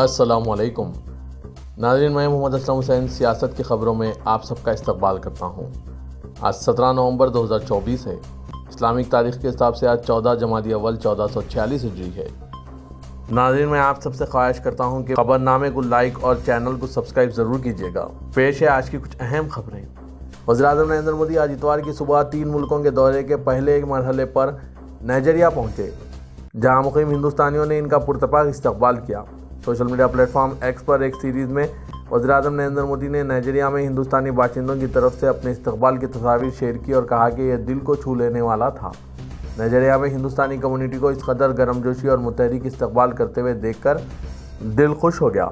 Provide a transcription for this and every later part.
السلام علیکم ناظرین، میں محمد اسلم حسین سیاست کی خبروں میں آپ سب کا استقبال کرتا ہوں۔ آج 17 نومبر 2024 ہے۔ اسلامک تاریخ کے حساب سے آج 14 جمادی اول 1446 ہجری ہے۔ ناظرین، میں آپ سب سے خواہش کرتا ہوں کہ خبرنامے کو لائک اور چینل کو سبسکرائب ضرور کیجیے گا۔ پیش ہے آج کی کچھ اہم خبریں۔ وزیراعظم نریندر مودی آج اتوار کی صبح 3 ملکوں کے دورے کے پہلے ایک مرحلے پر نائجیریا پہنچے، جہاں مقیم ہندوستانیوں نے ان کا پرتپاک استقبال کیا۔ Social media platform X پر ایک سیریز میں وزیراعظم نریندر مودی نے نائجیریا میں ہندوستانی باشندوں کی طرف سے اپنے استقبال کی تصاویر شیئر کی اور کہا کہ یہ دل کو چھو لینے والا تھا۔ نائجیریا میں ہندوستانی کمیونٹی کو اس قدر گرمجوشی اور متحرک استقبال کرتے ہوئے دیکھ کر دل خوش ہو گیا۔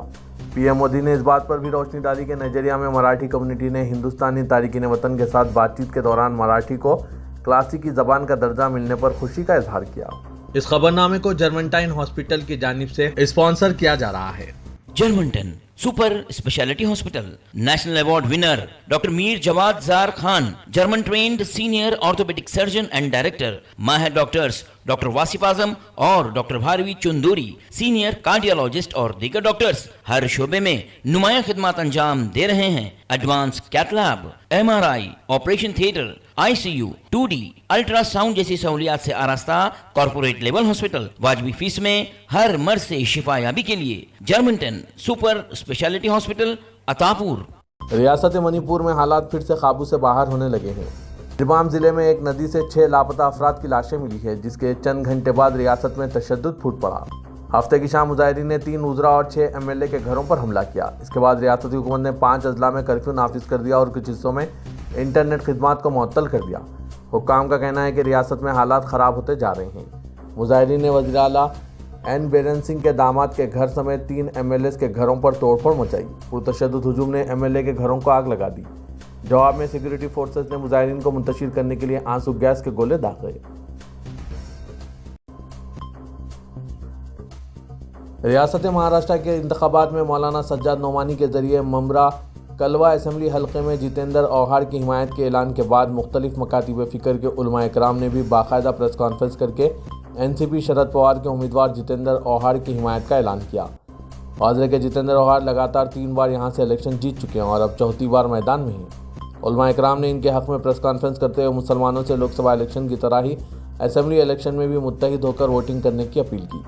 پی ایم مودی نے اس بات پر بھی روشنی ڈالی کہ نائجیریا میں مراٹھی کمیونٹی نے ہندوستانی تارکین وطن کے ساتھ بات چیت کے دوران مراٹھی کو کلاسیکی زبان کا درجہ ملنے پر خوشی کا اظہار کیا۔ اس خبرنامے کو جرمنٹائن ہاسپٹل کی جانب سے اسپانسر کیا جا رہا ہے۔ Germanten super speciality hospital, national award winner doctor Mir Jawad Zar Khan, German trained senior orthopaedic surgeon and director, ماہر ڈاکٹرز ڈاکٹر واصف اعظم اور doctor Bharavi Chanduri, senior cardiologist اور دیگر ڈاکٹرز ہر شعبے میں نمایاں خدمات انجام دے رہے ہیں۔ Advance cath lab, M R I, operation theatre, I C U, 2D، ultrasound جیسی سہولیات سے آراستہ کارپوریٹ لیول ہاسپٹل، واجبی فیس میں ہر مرض سے شفا یابی کے لیے جرمنٹن سپر اسپیشلٹی ہاسپٹل، عطاپور۔ ریاست منی پور میں حالات پھر سے قابو سے باہر ہونے لگے ہیں۔ ربام ضلع میں ایک ندی سے 6 لاپتہ افراد کی لاشیں ملی ہیں، جس کے چند گھنٹے بعد ریاست میں تشدد پھوٹ پڑا۔ ہفتے کی شام مظاہرین نے 3 وزراء اور 6 MLA کے گھروں پر حملہ کیا۔ اس کے بعد ریاستی حکومت نے 5 اضلاع میں کرفیو نافذ کر دیا اور کچھ حصوں میں انٹرنیٹ خدمات کو معطل کر دیا۔ حکام کا کہنا ہے کہ ریاست میں حالات خراب ہوتے جا رہے ہیں۔ مظاہرین نے وزیر اعلیٰ این بیرن سنگھ کے داماد کے گھر سمیت 3 MLAs کے گھروں پر توڑ پھوڑ مچائی۔ پرتشدد ہجوم نے MLA کے گھروں کو آگ لگا دی۔ جواب میں سیکورٹی فورسز نے مظاہرین کو منتشر کرنے کے لیے آنسو گیس کے گولے داغے۔ ریاست مہاراشٹر کے انتخابات میں مولانا سجاد نعمانی کے ذریعے ممبرا کلوا اسمبلی حلقے میں جتیندر اوہاڑ کی حمایت کے اعلان کے بعد مختلف مکاتب فکر کے علماء اکرام نے بھی باقاعدہ پریس کانفرنس کر کے NCP شرد پوار کے امیدوار جتیندر اوہاڑ کی حمایت کا اعلان کیا۔ واضح ہے کہ جتیندر اوہاڑ لگاتار 3 بار یہاں سے الیکشن جیت چکے ہیں اور اب 4تھی بار میدان میں ہیں۔ علماء اکرام نے ان کے حق میں پریس کانفرنس کرتے ہوئے مسلمانوں سے لوک سبھا الیکشن کی طرح ہی اسمبلی الیکشن میں بھی متحد ہو کر ووٹنگ کرنے کی اپیل کی۔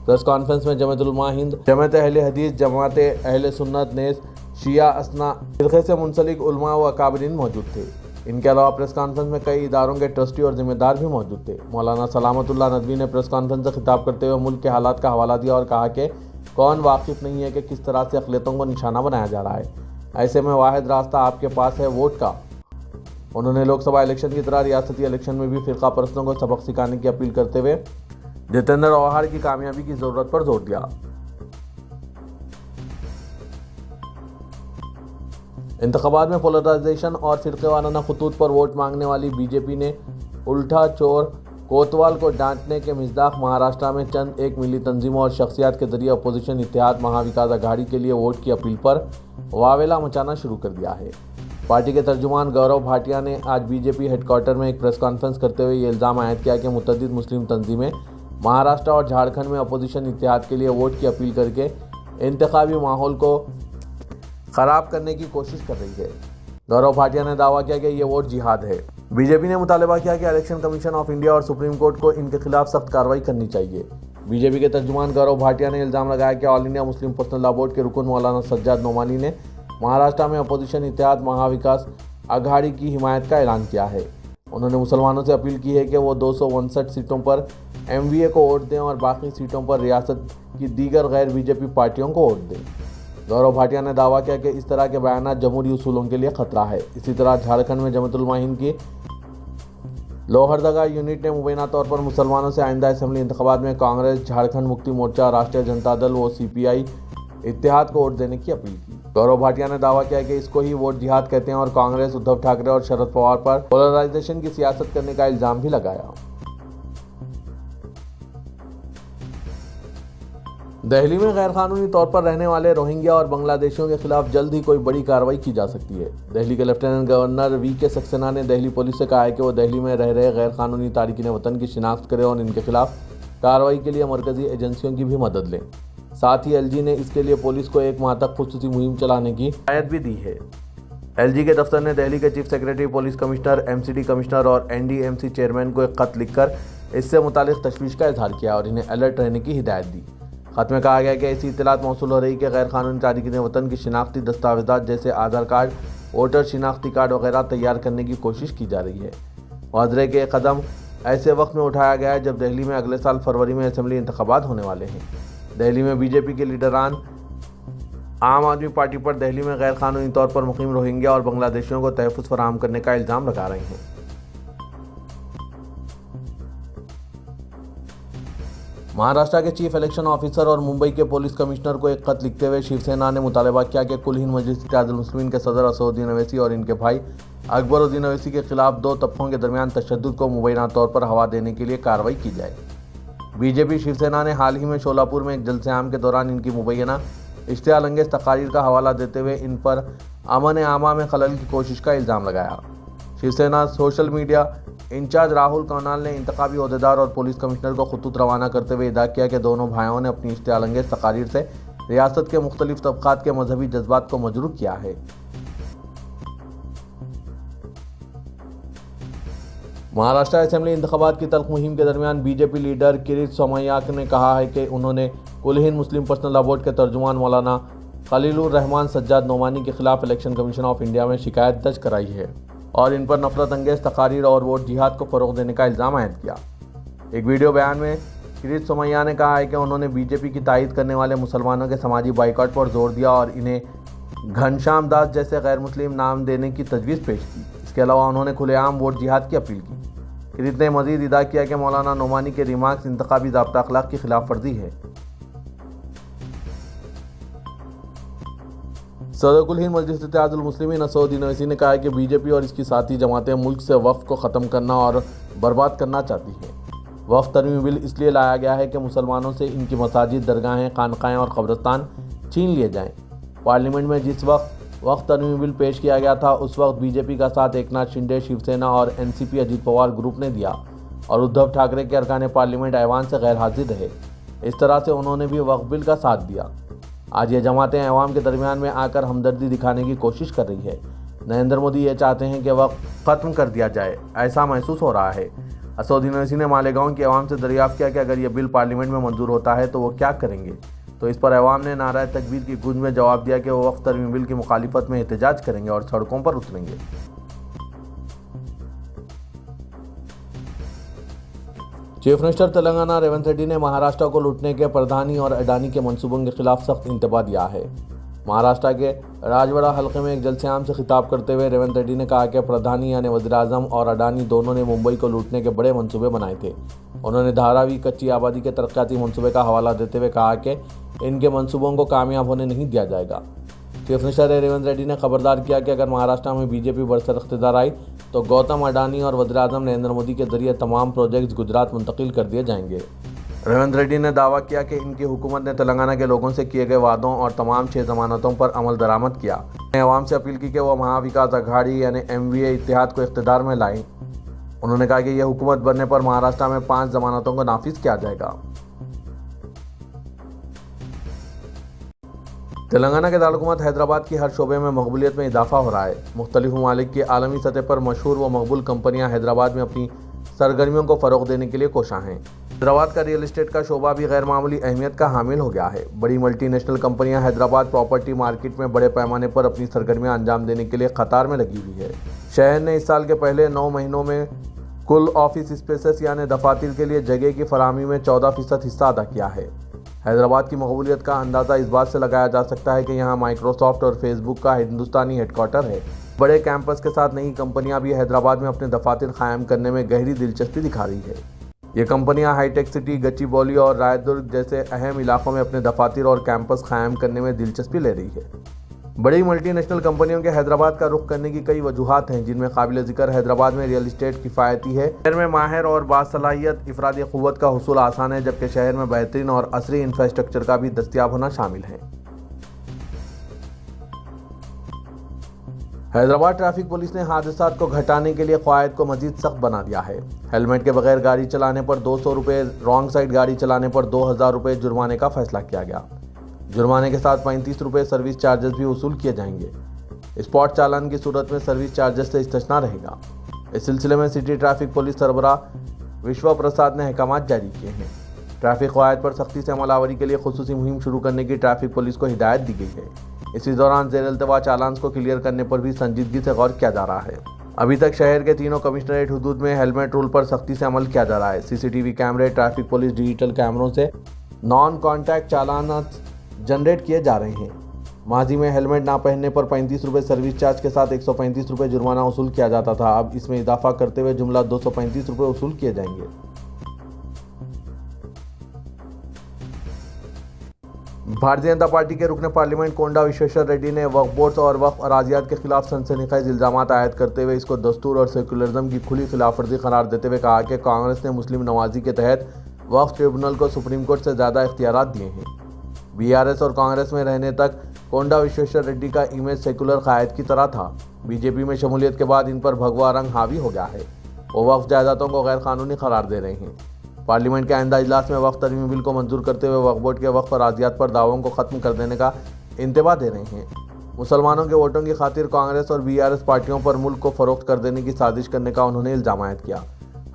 پریس کانفرنس میں جمعیت علماء ہند، جماعت اہل حدیث، جماعت اہل سنت نیز شیعہ اسنا فرقے سے منسلک علماء و اکابرین موجود تھے۔ ان کے علاوہ پریس کانفرنس میں کئی اداروں کے ٹرسٹی اور ذمہ دار بھی موجود تھے۔ مولانا سلامت اللہ ندوی نے پریس کانفرنس سے خطاب کرتے ہوئے ملک کے حالات کا حوالہ دیا اور کہا کہ کون واقف نہیں ہے کہ کس طرح سے اقلیتوں کو نشانہ بنایا جا رہا ہے۔ ایسے میں واحد راستہ آپ کے پاس ہے، ووٹ کا۔ انہوں نے لوک سبھا الیکشن کی طرح ریاستی الیکشن میں بھی فرقہ پرستوں کو سبق سکھانے کی اپیل کرتے ہوئے جتیندر اوہاڑ کی کامیابی کی ضرورت پر زور دیا۔ انتخابات میں پولرائزیشن اور فرقے وارانہ خطوط پر ووٹ مانگنے والی BJP نے الٹا چور کوتوال کو ڈانٹنے کے مصداق مہاراشٹر میں چند ایک ملی تنظیموں اور شخصیات کے ذریعے اپوزیشن اتحاد مہا وکاس اگھاڑی کے لیے ووٹ کی اپیل پر واویلا مچانا شروع کر دیا ہے۔ پارٹی کے ترجمان گورو بھاٹیا نے آج BJP ہیڈ کوارٹر میں ایک پریس کانفرنس کرتے ہوئے یہ الزام عائد کیا کہ متعدد مسلم تنظیمیں مہاراشٹر اور جھارکھنڈ میں اپوزیشن اتحاد کے لیے ووٹ کی اپیل کر کے انتخابی ماحول کو خراب کرنے کی کوشش کر رہی ہے۔ گورو بھاٹیا نے دعویٰ کیا کہ یہ ووٹ جہاد ہے۔ BJP نے مطالبہ کیا کہ الیکشن کمیشن آف انڈیا اور سپریم کورٹ کو ان کے خلاف سخت کارروائی کرنی چاہیے۔ BJP کے ترجمان گورو بھاٹیا نے الزام لگایا کہ آل انڈیا مسلم پرسنل لا بورڈ کے رکن مولانا سجاد نعمانی نے مہاراشٹر میں اپوزیشن اتحاد مہا وکاس اگھاڑی کی حمایت کا اعلان کیا ہے۔ انہوں نے مسلمانوں سے اپیل کی ہے کہ وہ 259 سیٹوں پر MVA کو ووٹ دیں اور باقی سیٹوں پر ریاست کی دیگر غیر BJP پارٹیوں کو ووٹ دیں۔ گورو بھاٹیا نے دعویٰ کیا کہ اس طرح کے بیانات جمہوری اصولوں کے لیے خطرہ ہے۔ اسی طرح جھارکھنڈ میں جمعیت علماء ہند کی لوہردگا یونٹ نے مبینہ طور پر مسلمانوں سے آئندہ اسمبلی انتخابات میں کانگریس، جھارکھنڈ مکتی مورچہ، راشٹریہ جنتا دل و CPI اتحاد کو ووٹ دینے کی اپیل کی۔ گورو بھاٹیا نے دعویٰ کیا کہ اس کو ہی ووٹ جہاد کہتے ہیں اور کانگریس، ادھو ٹھاکرے اور شرد پوار پر پولرائزیشن کی سیاست کرنے کا الزام بھی لگایا۔ دہلی میں غیر قانونی طور پر رہنے والے روہنگیا اور بنگلہ دیشیوں کے خلاف جلد ہی کوئی بڑی کارروائی کی جا سکتی ہے۔ دہلی کے لیفٹیننٹ گورنر VK سکسینہ نے دہلی پولیس سے کہا ہے کہ وہ دہلی میں رہ رہے غیر قانونی تارکین وطن کی شناخت کرے اور ان کے خلاف کارروائی کے لیے مرکزی ایجنسیوں کی بھی مدد لیں۔ साथ ही एलजी ने इसके लिए पुलिस को 1 माह तक खुसूसी मुहिम चलाने की हिदायत भी दी है। एलजी के दफ्तर ने दिल्ली के chief secretary, police commissioner, MCD commissioner और एनडीएमसी चेयरमैन को एक खत लिखकर इससे मुतालिक तशवीश का इजहार किया और इन्हें अलर्ट रहने की हिदायत दी। खत में कहा गया कि ऐसी इत्तलात मौसूल हो रही कि गैर कानूनी तारिकीन वतन की शिनाख्ती दस्तावेज़ात जैसे आधार कार्ड, वोटर शिनाख्ती कार्ड वगैरह तैयार करने की कोशिश की जा रही है। वाज़ेह है कि ये कदम ऐसे वक्त में उठाया गया है जब दिल्ली में अगले साल फरवरी में असेंबली इंतखाबात होने वाले हैं। दिल्ली में बीजेपी के लीडरान आम आदमी पार्टी पर दिल्ली में गैर कानूनी तौर पर मुकीम रोहिंग्या और बांग्लादेशियों को तहफ़्फ़ुज़ फराहम करने का इल्ज़ाम लगा रहे हैं। महाराष्ट्र के चीफ इलेक्शन ऑफिसर और मुंबई के पुलिस कमिश्नर को एक खत लिखते हुए शिवसेना ने मुतालबा किया कि कुल हिंद मजलिस इत्तेहादुल मुस्लिमीन के सदर असदुद्दीन ओवैसी और इनके भाई अकबरुद्दीन ओवैसी के खिलाफ 2 तबकों के दरमियान तशद्दुद को मुबैना तौर पर हवा देने के लिए कार्रवाई की जाए। बीजेपी शिवसेना ने हाल ही में शोलापुर में एक जलसे-आम के दौरान इनकी मुबैना इश्तियाल-अंगेज़ तकारीर का हवाला देते हुए इन पर अमन आमा में खलल की कोशिश का इल्ज़ाम लगाया। Shiv Sena social media in charge Rahul Kanal ने इंतखाबी ओहदेदार और पुलिस कमिश्नर को खतूत रवाना करते हुए इदा किया कि दोनों भाइयों ने अपनी इश्तियाल-अंगेज़ तकारीर से रियासत के मुख्तलिफ तबकात के मजहबी जज्बात को मजरूह किया है। महाराष्ट्र असेंबली इंतखाबात की तल्ख मुहिम के दरमियान बीजेपी लीडर किरीट सोमैया ने कहा है कि उन्होंने कुल हिंद मुस्लिम पर्सनल लॉ बोर्ड के तर्जुमान मौलाना खलीलुर रहमान सज्जाद नोमानी के खिलाफ इलेक्शन कमीशन ऑफ इंडिया में शिकायत दर्ज कराई है और इन पर नफरत अंगेज़ तकारीर और वोट जिहाद को फ़रोग़ देने का इल्ज़ाम आयद किया। एक वीडियो बयान में किरीट सोमैया ने कहा है कि उन्होंने बीजेपी की तायीद करने वाले मुसलमानों के समाजी बाइकआउट पर जोर दिया और इन्हें घनश्याम दास जैसे गैर मुस्लिम नाम देने की तजवीज़ पेश की। इसके अलावा उन्होंने खुलेआम वोट जिहाद की अपील की। किरीट ने मज़ीद इदा किया कि मौलाना नोमानी के रिमार्क्स इंतखाबी ज़ाब्ता अखलाक की खिलाफ वर्जी है। सदर कुल हिंद मजलिस इत्तेहादुल मुस्लिमीन असदुद्दीन ओवैसी ने कहा है कि बीजेपी और इसकी साथी जमातें मुल्क से वक्फ को ख़त्म करना और बर्बाद करना चाहती हैं। वक्फ तरमीम बिल इसलिए लाया गया है कि मुसलमानों से इनकी मसाजिद, दरगाहें, खानकाएँ और कब्रिस्तान छीन लिए जाएँ। पार्लियामेंट में जिस वक्त वक्फ तरमीम बिल पेश किया गया था उस वक्त बीजेपी का साथ एकनाथ शिंदे, शिवसेना और एनसीपी अजीत पवार ग्रुप ने दिया और उद्धव ठाकरे के अरकान पार्लियामेंट ऐवान से गैर हाजिर रहे। इस तरह से उन्होंने भी वक्फ बिल का साथ दिया। आज ये जमातें अवाम के दरमियान में आकर हमदर्दी दिखाने की कोशिश कर रही है। नरेंद्र मोदी ये चाहते हैं कि वक्फ ख़त्म कर दिया जाए, ऐसा महसूस हो रहा है। असदुद्दीन ओवैसी ने मालेगांव की अवाम से दरियाफ्त किया कि अगर ये बिल पार्लियामेंट में मंजूर होता है तो वो क्या करेंगे। तो इस पर अवाम ने नाराए तकबीर की गूंज में जवाब दिया कि वो वक्फ तरमीम बिल की मुखालिफत में एहतजाज करेंगे और सड़कों पर उतरेंगे। चीफ मिनिस्टर तेलंगाना रेवंत रेड्डी ने महाराष्ट्र को लूटने के प्रधानी और अडानी के मंसूबों के खिलाफ सख्त इंतबाह दिया है। महाराष्ट्र के राजवाड़ा हल्के में एक जलसे-आम से खिताब करते हुए रेवंत रेड्डी ने कहा कि प्रधानी यानी वज़ीर-ए-आज़म और अडानी दोनों ने मुंबई को लूटने के बड़े मंसूबे बनाए थे। उन्होंने धारावी कच्ची आबादी के तरक्याती मंसूबे का हवाला देते हुए कहा कि इनके मंसूबों को कामयाब होने नहीं दिया जाएगा। चीफ मिनिस्टर रेवंत रेड्डी ने खबरदार किया कि अगर महाराष्ट्र में बीजेपी बरसर इख्तियार आई तो गौतम अडानी और वज़ीर-ए-आज़म नरेंद्र मोदी के जरिए तमाम प्रोजेक्ट्स गुजरात मुंतकिल कर दिए जाएंगे। रेवंत रेड्डी ने दावा किया कि इनकी हुकूमत ने तेलंगाना के लोगों से किए गए वादों और तमाम 6 जमानतों पर अमल दरामद किया। उन्होंने अवाम से अपील की कि वह महाविकास अघाड़ी यानी MVA इत्तेहाद को इख्तियार में लाएं। उन्होंने कहा कि यह हुकूमत बनने पर महाराष्ट्र में 5 जमानतों को नाफिज किया जाएगा। तेलंगाना के दारुल हैदराबाद की हर शोबे में मकबूलियत में इजाफा हो रहा है। मुख्तलिफ ममालिक की आलमी सतह पर मशहूर व मकबूल कंपनियां हैदराबाद में अपनी सरगर्मियों को फ़रोग़ देने के लिए कोशां हैं। हैदराबाद का रियल एस्टेट का शोबा भी गैर मामूली अहमियत का हामिल हो गया है। बड़ी मल्टीनेशनल कंपनियां हैदराबाद प्रॉपर्टी मार्केट में बड़े पैमाने पर अपनी सरगर्मियां अंजाम देने के लिए कतार में लगी हुई है। शहर ने इस साल के पहले 9 महीनों में कुल ऑफिस स्पेसेस यानी दफातर के लिए जगह की फराहमी में 14% हिस्सा अदा किया है। हैदराबाद की मकबूलियत का अंदाज़ा इस बात से लगाया जा सकता है कि यहाँ माइक्रोसॉफ्ट और फेसबुक का हिंदुस्तानी हेडक्वार्टर है। बड़े कैंपस के साथ नई कंपनियां भी हैदराबाद में अपने दफातर कायम करने में गहरी दिलचस्पी दिखा रही है। ये कंपनियां हाईटेक सिटी, गच्चीबौली और रायदुर्ग जैसे अहम इलाकों में अपने दफातर और कैंपस कायम करने में दिलचस्पी ले रही है। बड़ी मल्टीनेशनल कंपनियों के हैदराबाद का रुख करने की कई वजूहात हैं, जिनमें काबिल ज़िक्र हैदराबाद में रियल एस्टेट किफ़ायती है। शहर में माहिर और बासलाहियत इफरादी क़ुव्वत का हुसूल आसान है, जबकि शहर में बेहतरीन और असरी इंफ्रास्ट्रक्चर का भी दस्तियाब होना शामिल है। हैदराबाद ट्रैफिक पुलिस ने हादसात को घटाने के लिए क़वायद को मज़ीद सख्त बना दिया है। हेलमेट के बगैर गाड़ी चलाने पर 200 रुपये, रॉन्ग साइड गाड़ी चलाने पर 2000 रुपये जुर्माने का फैसला किया गया। जुर्माने के साथ 35 रुपये सर्विस चार्जेस भी वसूल किए जाएंगे। स्पॉट चालान की सूरत में सर्विस चार्जेस से इस्तिस्ना रहेगा। इस सिलसिले में सिटी ट्रैफिक पुलिस सरबराह विश्व प्रसाद ने अहकामात जारी किए हैं। ट्रैफिक क़वायद पर सख्ती से अमलावरी के लिए खुसूसी मुहिम शुरू करने की ट्रैफिक पुलिस को हिदायत दी गई है। इसी दौरान ज़ेर इल्तवा चालान को क्लियर करने पर भी संजीदगी से गौर किया जा रहा है। अभी तक शहर के तीनों कमिश्नरेट हुदूद में हेलमेट रूल पर सख्ती से अमल किया जा रहा है। सीसीटीवी कैमरे, ट्रैफिक पुलिस डिजिटल कैमरों से नॉन कॉन्टैक्ट चालान जनरेट किए जा रहे हैं। माजी में हेलमेट ना पहनने पर 35 रुपये सर्विस चार्ज के साथ 135 रुपये जुर्माना वसूल किया जाता था। अब इसमें इजाफा करते हुए जुमला 235 रुपये वसूल किए जाएंगे। भारतीय जनता पार्टी के रुकने पार्लियामेंट कोंडा विश्वेश्वर रेड्डी ने वक्फ बोर्ड और वक्फ अराजियात के खिलाफ सनसनीखेज इल्जामात आयद करते हुए इसको दस्तूर और सेकुलरिज्म की खुली खिलाफवर्जी करार देते हुए कहा कि कांग्रेस ने मुस्लिम नवाजी के तहत वक्फ ट्रिब्यूनल को सुप्रीम कोर्ट से ज़्यादा इख्तियारात दिए हैं। बीआरएस और कांग्रेस में रहने तक कोंडा विश्वेश्वर रेड्डी का इमेज सेकुलर कायद की तरह था। बीजेपी में शमूलियत के बाद इन पर भगवा रंग हावी हो गया है। वो वक्फ जायदादों को गैर कानूनी करार दे रहे हैं। पार्लियामेंट के आइंदा इजलास में वक्फ तरमीमी बिल को मंजूर करते हुए वक्फ बोर्ड के वक्फ अराजियात पर दावों को ख़त्म कर देने का इंतबा दे रहे हैं। मुसलमानों के वोटों की खातिर कांग्रेस और बीआरएस पार्टियों पर मुल्क को फ़रोख्त कर देने की साजिश करने का उन्होंने इल्ज़ाम आयद किया।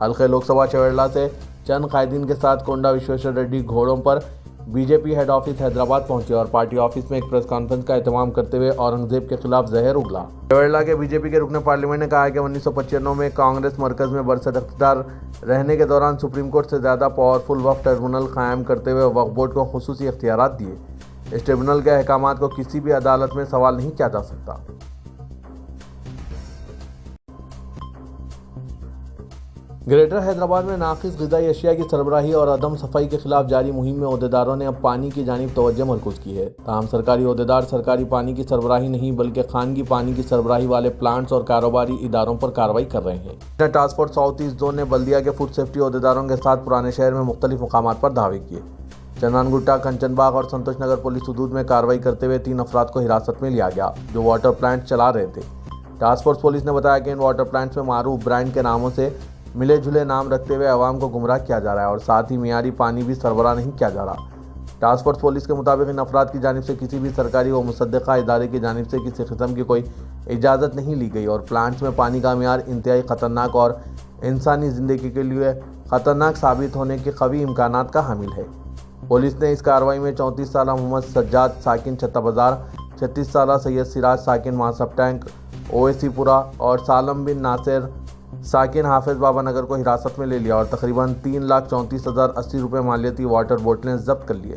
हल्के लोकसभा चवेड़ला से चंद कायदीन के साथ कोंडा विश्वेश्वर रेड्डी घोड़ों पर बीजेपी हेड ऑफिस हैदराबाद पहुंचे और पार्टी ऑफिस में एक प्रेस कॉन्फ्रेंस का एहतमाम करते हुए औरंगजेब के खिलाफ जहर उगला। चवेड़ला के बीजेपी के रुकने पार्लियामेंट ने कहा है कि 1995 में कांग्रेस मरकज में बरसत इख्तियार रहने के दौरान सुप्रीम कोर्ट से ज़्यादा पावरफुल वक्फ ट्रिब्यूनल कायम करते हुए वक्फ बोर्ड को खुसूसी इख्तियारात दिए। इस ट्रिब्यूनल के अहकामात को किसी भी अदालत में सवाल नहीं किया जा सकता। ग्रेटर हैदराबाद में नाकिस ग़िज़ाई अशिया की सरबराही और अदम सफाई के खिलाफ जारी मुहिम में ओहदेदारों ने अब पानी की जानिब तवज्जो मरकूज़ की है। ताहम सरकारी ओहदेदार सरकारी पानी की सरबराही नहीं बल्कि खानगी पानी की सरबराही वाले प्लांट्स और कारोबारी इदारों पर कार्रवाई कर रहे हैं। Task force south east zone ने बल्दिया के फूड सेफ्टी ओहदेदारों के साथ पुराने शहर में मुख्तलिफ मकामात पर धावे किए। चंदनगुट्टा, कंचनबाग और संतोष नगर पुलिस हदूद में कार्रवाई करते हुए 3 अफराद को हिरासत में लिया गया जो वाटर प्लांट चला रहे थे। टास्क फोर्स पुलिस ने बताया कि इन वाटर प्लांट्स में मारूफ ब्रांड के नामों से मिले जुले नाम रखते हुए अवाम को गुमराह किया जा रहा है और साथ ही मियारी पानी भी सरबराह नहीं किया जा रहा। टास्क फोर्स पुलिस के मुताबिक इन अफराद की जानिब से किसी भी सरकारी व मुसद्दक़ा इदारे की जानिब से किसी किस्म की कोई इजाज़त नहीं ली गई और प्लांट्स में पानी का मियार इंतहाई ख़तरनाक और इंसानी ज़िंदगी के लिए ख़तरनाक साबित होने के कवी इम्कानात का हामिल है। पुलिस ने इस कार्रवाई में 34 साल मोहम्मद सज्जाद साकिन छत्ता बाज़ार, 36 साल सैयद सिराज साकिन मासब टैंक ओवैसीपुरा और सालम बिन नासिर साकिन हाफिज बाबा नगर को हिरासत में ले लिया और तकरीबन 3,34,080 रुपये मालियती वाटर बोतलें जब्त कर लिए।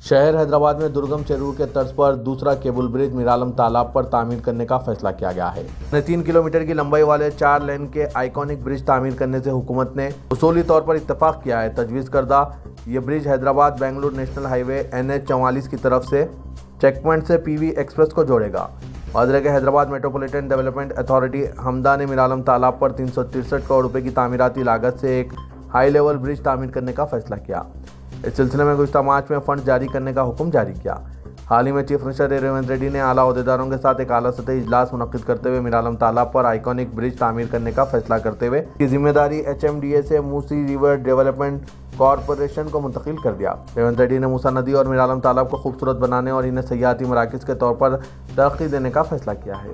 शहर हैदराबाद में दुर्गम चेरूर के तर्ज पर दूसरा केबल ब्रिज मीरालम तालाब पर तामीर करने का फैसला किया गया है। 3 किलोमीटर की लंबाई वाले 4 लेन के आइकॉनिक ब्रिज तामीर करने से हुकूमत ने उसूली तौर पर इत्तफाक किया है। तजवीज़ करदा ये bridge Hyderabad Bengaluru national highway NH 44 की तरफ से चेकपॉइंट से PV एक्सप्रेस को जोड़ेगा। वाज़ेह के हैदराबाद मेट्रोपॉलिटन डेवलपमेंट अथॉरिटी हमदा ने मीरालम तालाब पर 363 करोड़ रुपए की तामीराती लागत से एक हाई लेवल ब्रिज तामीर करने का फैसला किया। इस सिलसिले में गुज़श्ता मार्च में फंड जारी करने का हुक्म जारी किया। हाल ही में चीफ मिनिस्टर रेवंत रेड्डी ने आला ओहदेदारों के साथ एक आला सतही इजलास मुनक्किद करते हुए मीरालम तालाब पर आइकॉनिक ब्रिज तामीर करने का फैसला करते हुए की जिम्मेदारी HMDA से मूसी रिवर डेवलपमेंट कॉरपोरेशन को मुंतकिल कर दिया। रेवंत रेड्डी ने मूसा नदी और मीरालम तालाब को खूबसूरत बनाने और इन्हें सयाहती मराकज़ के तौर पर तरक्की देने का फैसला किया है।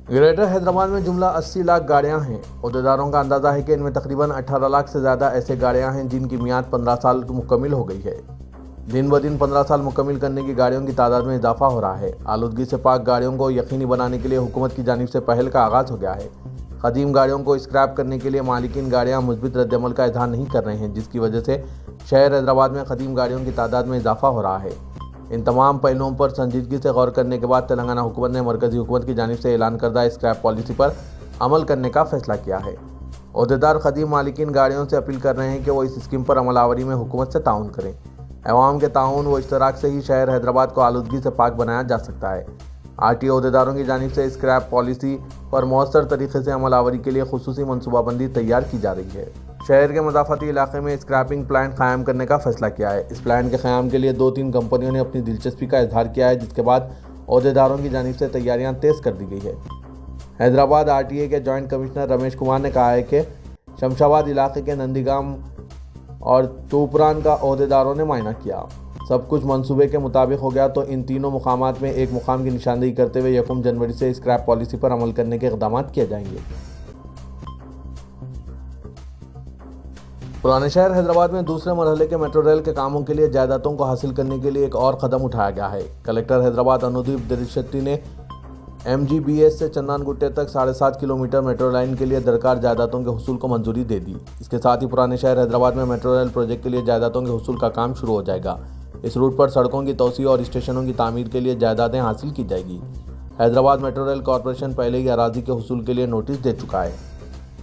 ग्रेटर हैदराबाद में जुमला 80 लाख गाड़ियां हैं। ओहदेदारों का अंदाज़ा है कि इनमें तकरीबन 18 लाख से ज़्यादा ऐसे गाड़ियां हैं जिनकी मियाद 15 साल मुकम्मिल हो गई है। दिन ब दिन 15 साल मुकम्मिल करने की गाड़ियों की तादाद में इजाफा हो रहा है। आलूदगी से पाक गाड़ियों को यकीनी बनाने के लिए हुकूमत की जानिब से पहल का आगाज़ हो गया है। क़दीम गाड़ियों को स्क्रैप करने के लिए मालिकीन गाड़ियाँ मुस्बित रद्दअमल का इजहार नहीं कर रहे हैं, जिसकी वजह से शहर हैदराबाद में क़दीम गाड़ियों की तादाद में इजाफा हो रहा है। इन तमाम पहलुओं पर संजीदगी से गौर करने के बाद तेलंगाना हुकूमत ने मरकज़ी हुकूमत की जानिब से ऐलान करदा स्क्रैप पॉलिसी पर अमल करने का फैसला किया है। ओहदेदार क़दीम मालिकीन गाड़ियों से अपील कर रहे हैं कि वो इस स्कीम पर अमलावरी में हुकूमत से ताउन करें। अवाम के ताउन व इश्तराक से ही शहर हैदराबाद को आलूदगी से पाक बनाया जा सकता है। RTO ओहदेदारों की जानिब से स्क्रैप पॉलिसी पर मौसर तरीके से अमलावरी के लिए खुसूसी मनसूबाबंदी तैयार की जा रही है। शहर के मज़ाफ़ती इलाके में स्क्रैपिंग प्लांट क़ायम करने का फैसला किया है। इस प्लांट के क़याम के लिए 2-3 कंपनियों ने अपनी दिलचस्पी का इजहार किया है, जिसके बाद ओहदेदारों की जानिब से तैयारियां तेज़ कर दी गई है। حیدرآباد RTA کے جوائنٹ کمشنر رمیش کمار نے کہا ہے کہ شمشاباد علاقے کے نندیگام اور توپران کا عہدیداروں نے معائنہ کیا۔ سب کچھ منصوبے کے مطابق ہو گیا تو ان تینوں مقامات میں ایک مقام کی نشاندہی کرتے ہوئے 1 جنوری سے اسکریپ پالیسی پر عمل کرنے کے اقدامات کیے جائیں گے۔ پرانے شہر حیدرآباد میں دوسرے مرحلے کے میٹرو ریل کے کاموں کے لیے جائیدادوں کو حاصل کرنے کے لیے ایک اور قدم اٹھایا گیا ہے۔ کلکٹر حیدرآباد انودیپ درشتی نے MGBS سے چندان گٹے تک 7.5 کلومیٹر میٹرو لائن کے لیے درکار جائیدادوں کے حصول کو منظوری دے دی۔ اس کے ساتھ ہی پرانے شہر حیدرآباد میں میٹرو ریل پروجیکٹ کے لیے جائیدادوں کے حصول کا کام شروع ہو جائے گا۔ اس روٹ پر سڑکوں کی توسیع اور اسٹیشنوں کی تعمیر کے لیے جائیدادیں حاصل کی جائے گی۔ حیدرآباد میٹرو ریل کارپوریشن پہلے ہی اراضی کے حصول کے لیے نوٹس دے چکا ہے۔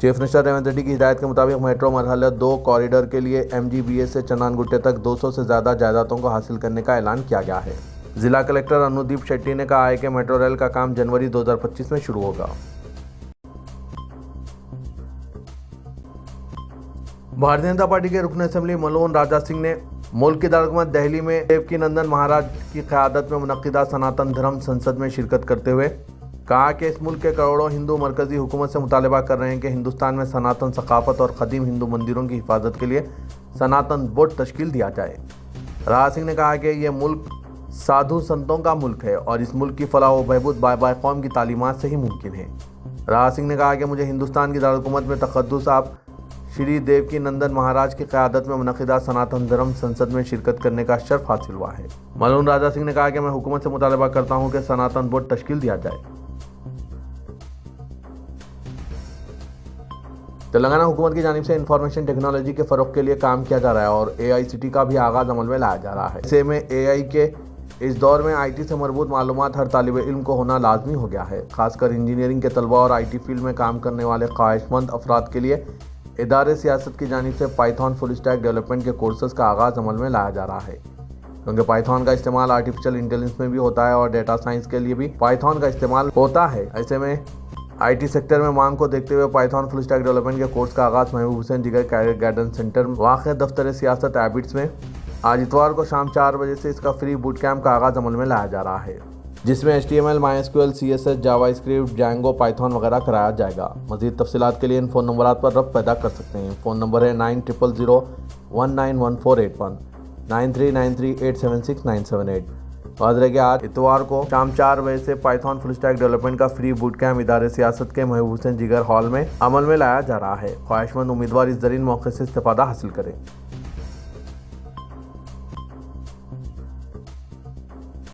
چیف منسٹر ریونت ریڈی کی ہدایت کے مطابق میٹرو مرحلہ 2 کوریڈور کے لیے MGBS سے چندان گٹے تک 200 سے زیادہ جائیدادوں کو حاصل کرنے کا اعلان کیا گیا ہے۔ ضلع کلکٹر انودیپ شیٹی نے کہا ہے کہ میٹرو ریل کا کام جنوری 2025 میں شروع ہوگا۔ بھارتیہ جنتا پارٹی کے رکن اسمبلی ملون راجا سنگھ نے ملک کی دارالحکومت دہلی میں دیوکی نندن مہاراج کی قیادت میں منعقدہ سناتن دھرم سنسد میں شرکت کرتے ہوئے کہا کہ اس ملک کے کروڑوں ہندو مرکزی حکومت سے مطالبہ کر رہے ہیں کہ ہندوستان میں سناتن ثقافت اور قدیم ہندو مندروں کی حفاظت کے لیے سناتن بورڈ تشکیل دیا جائے۔ راجا سنگھ نے کہا کہ یہ ملک سادھو سنتوں کا ملک ہے اور اس ملک کی فلاح و بہبود بائے قوم کی تعلیمات سے ہی ممکن ہے۔ راجا سنگھ نے کہا کہ مجھے ہندوستان کی دارالحکومت میں تقدس آپ شری دیوکی نندن مہاراج کی قیادت میں منعقدہ سناتن دھرم سنسد میں شرکت کرنے کا شرف حاصل ہوا ہے۔ ملون راجا سنگھ نے کہا کہ میں حکومت سے مطالبہ کرتا ہوں کہ سناتن بورڈ تشکیل دیا جائے۔ تلنگانہ حکومت کی جانب سے انفارمیشن ٹیکنالوجی کے فروغ کے لیے کام کیا جا رہا ہے اور AICT کا بھی آغاز عمل میں لایا جا رہا ہے۔ ایسے میں AI کے اس دور میں IT سے مربوط معلومات ہر طالب علم کو ہونا لازمی ہو گیا ہے۔ خاص کر انجینئرنگ کے طلباء اور IT فیلڈ میں کام کرنے والے خواہش مند افراد کے لیے ادارے سیاست کی جانب سے پائتھن فل اسٹیک ڈیولپمنٹ کے کورسز کا آغاز عمل میں لایا جا رہا ہے، کیونکہ پائتھن کا استعمال آرٹیفیشل انٹیلیجنس میں بھی ہوتا ہے اور ڈیٹا سائنس کے لیے بھی پائتھن کا استعمال ہوتا ہے۔ ایسے میں IT سیکٹر میں مانگ کو دیکھتے ہوئے پائتھن فل اسٹیک ڈیولپمنٹ کے کورس کا آغاز محبوب حسین جگر کیریئر گائیڈنس سینٹر واقع دفتر سیاست ایبٹس میں آج اتوار کو شام 4 بجے سے اس کا فری بوٹ کیمپ کا آغاز عمل میں لایا جا رہا ہے، جس میں HTML، MySQL، CSS، جاوا اسکرپٹ، جینگو، پائتھن وغیرہ کرایا جائے گا۔ مزید تفصیلات کے لیے ان فون نمبرات پر رابطہ پیدا کر سکتے ہیں۔ فون نمبر ہے 9000191481 9393876978۔ واضح کہ آج اتوار کو شام 4 بجے سے پائتھن فل اسٹیک ڈیولپمنٹ کا فری بوٹ کیمپ ادارے سیاست کے محبوب حسین جگر ہال میں عمل میں لایا جا رہا ہے۔ خواہش مند امیدوار اس زرین موقع سے استفادہ حاصل کریں۔